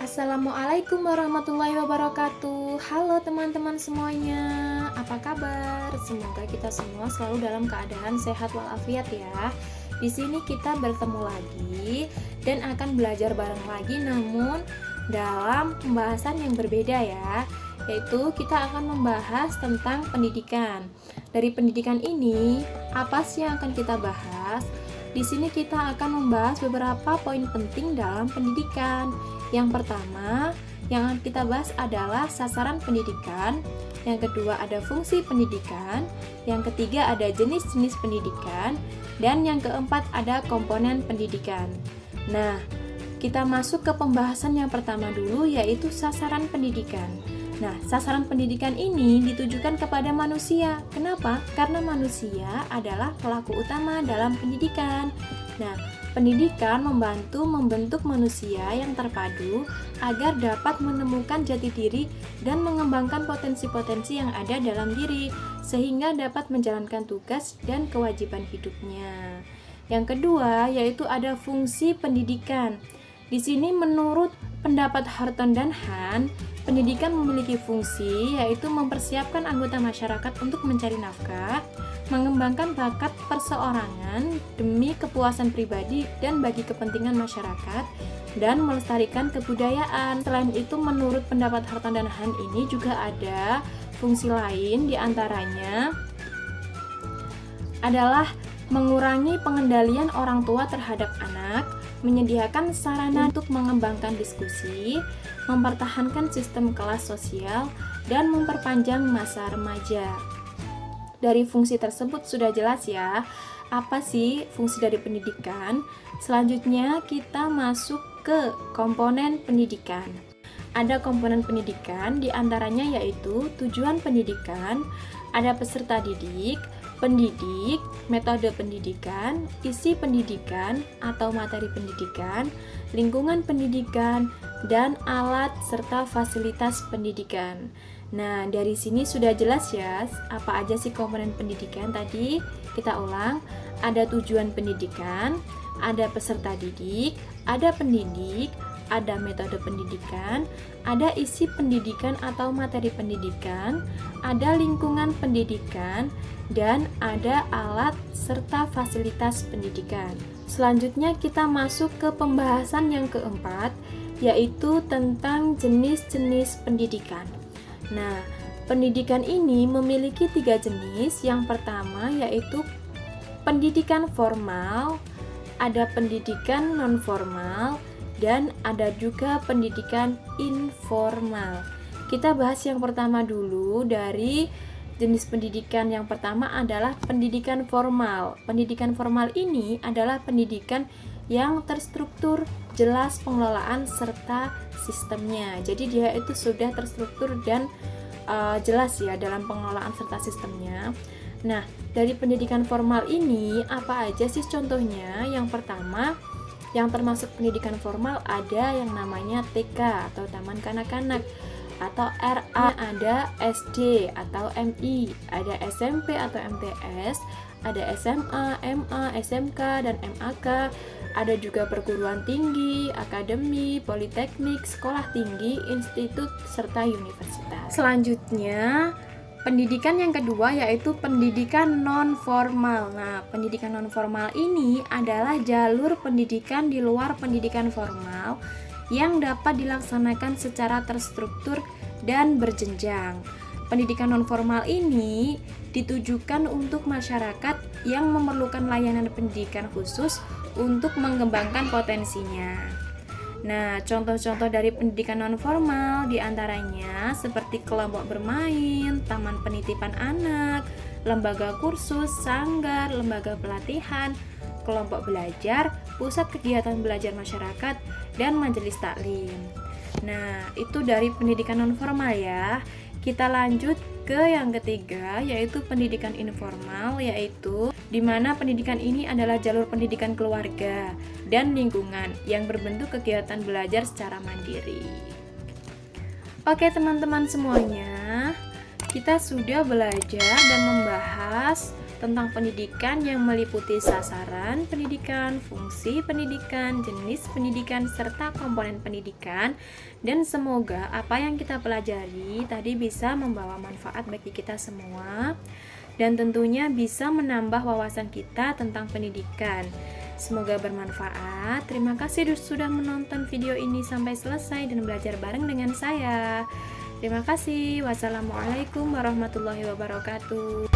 Assalamualaikum warahmatullahi wabarakatuh. Halo teman-teman semuanya, apa kabar? Semoga kita semua selalu dalam keadaan sehat walafiat ya. Di sini kita bertemu lagi dan akan belajar bareng lagi, namun dalam pembahasan yang berbeda ya, yaitu kita akan membahas tentang pendidikan. Dari pendidikan ini, apa sih yang akan kita bahas? Di sini kita akan membahas beberapa poin penting dalam pendidikan. Yang pertama, yang akan kita bahas adalah sasaran pendidikan. Yang kedua ada fungsi pendidikan. Yang ketiga ada jenis-jenis pendidikan. Dan yang keempat ada komponen pendidikan. Nah, kita masuk ke pembahasan yang pertama dulu, yaitu sasaran pendidikan. Nah, sasaran pendidikan ini ditujukan kepada manusia. Kenapa? Karena manusia adalah pelaku utama dalam pendidikan. Nah, pendidikan membantu membentuk manusia yang terpadu agar dapat menemukan jati diri dan mengembangkan potensi-potensi yang ada dalam diri, sehingga dapat menjalankan tugas dan kewajiban hidupnya. Yang kedua, yaitu ada fungsi pendidikan. Di sini menurut pendapat Horton dan Han, pendidikan memiliki fungsi yaitu mempersiapkan anggota masyarakat untuk mencari nafkah, mengembangkan bakat perseorangan demi kepuasan pribadi dan bagi kepentingan masyarakat, dan melestarikan kebudayaan. Selain itu, menurut pendapat Horton dan Han ini juga ada fungsi lain, diantaranya adalah mengurangi pengendalian orang tua terhadap anak, menyediakan sarana untuk mengembangkan diskusi, mempertahankan sistem kelas sosial, dan memperpanjang masa remaja. Dari fungsi tersebut sudah jelas ya, apa sih fungsi dari pendidikan? Selanjutnya kita masuk ke komponen pendidikan. Ada komponen pendidikan, diantaranya yaitu tujuan pendidikan, ada peserta didik, pendidik, metode pendidikan, isi pendidikan atau materi pendidikan, lingkungan pendidikan, dan alat serta fasilitas pendidikan. Nah, dari sini sudah jelas ya, apa aja sih komponen pendidikan tadi? Kita ulang, ada tujuan pendidikan, ada peserta didik, ada pendidik, ada metode pendidikan, ada isi pendidikan atau materi pendidikan, ada lingkungan pendidikan, dan ada alat serta fasilitas pendidikan. Selanjutnya kita masuk ke pembahasan yang keempat, yaitu tentang jenis-jenis pendidikan. Nah, pendidikan ini memiliki 3 jenis. Yang pertama yaitu pendidikan formal, ada pendidikan non-formal, dan ada juga pendidikan informal. Kita bahas yang pertama dulu. Dari jenis pendidikan yang pertama adalah pendidikan formal. Pendidikan formal ini adalah pendidikan yang terstruktur, jelas pengelolaan serta sistemnya. Jadi dia itu sudah terstruktur dan jelas ya dalam pengelolaan serta sistemnya. Nah, dari pendidikan formal ini apa aja sih contohnya? Yang pertama, yang termasuk pendidikan formal ada yang namanya TK atau Taman Kanak-kanak, atau RA, ada SD atau MI, ada SMP atau MTS, ada SMA, MA, SMK, dan MAK, ada juga perguruan tinggi, akademi, politeknik, sekolah tinggi, institut, serta universitas. Selanjutnya, pendidikan yang kedua yaitu pendidikan non-formal. Nah, pendidikan non-formal ini adalah jalur pendidikan di luar pendidikan formal yang dapat dilaksanakan secara terstruktur dan berjenjang. Pendidikan non-formal ini ditujukan untuk masyarakat yang memerlukan layanan pendidikan khusus untuk mengembangkan potensinya. Nah, contoh-contoh dari pendidikan non-formal diantaranya seperti kelompok bermain, taman penitipan anak, lembaga kursus, sanggar, lembaga pelatihan, kelompok belajar, pusat kegiatan belajar masyarakat, dan majelis taklim. Nah, itu dari pendidikan non-formal ya. Kita lanjut ke yang ketiga, yaitu pendidikan informal, yaitu di mana pendidikan ini adalah jalur pendidikan keluarga dan lingkungan yang berbentuk kegiatan belajar secara mandiri. Oke teman-teman semuanya, kita sudah belajar dan membahas tentang pendidikan yang meliputi sasaran pendidikan, fungsi pendidikan, jenis pendidikan, serta komponen pendidikan. Dan semoga apa yang kita pelajari tadi bisa membawa manfaat bagi kita semua dan tentunya bisa menambah wawasan kita tentang pendidikan. Semoga bermanfaat. Terima kasih sudah menonton video ini sampai selesai dan belajar bareng dengan saya. Terima kasih. Wassalamualaikum warahmatullahi wabarakatuh.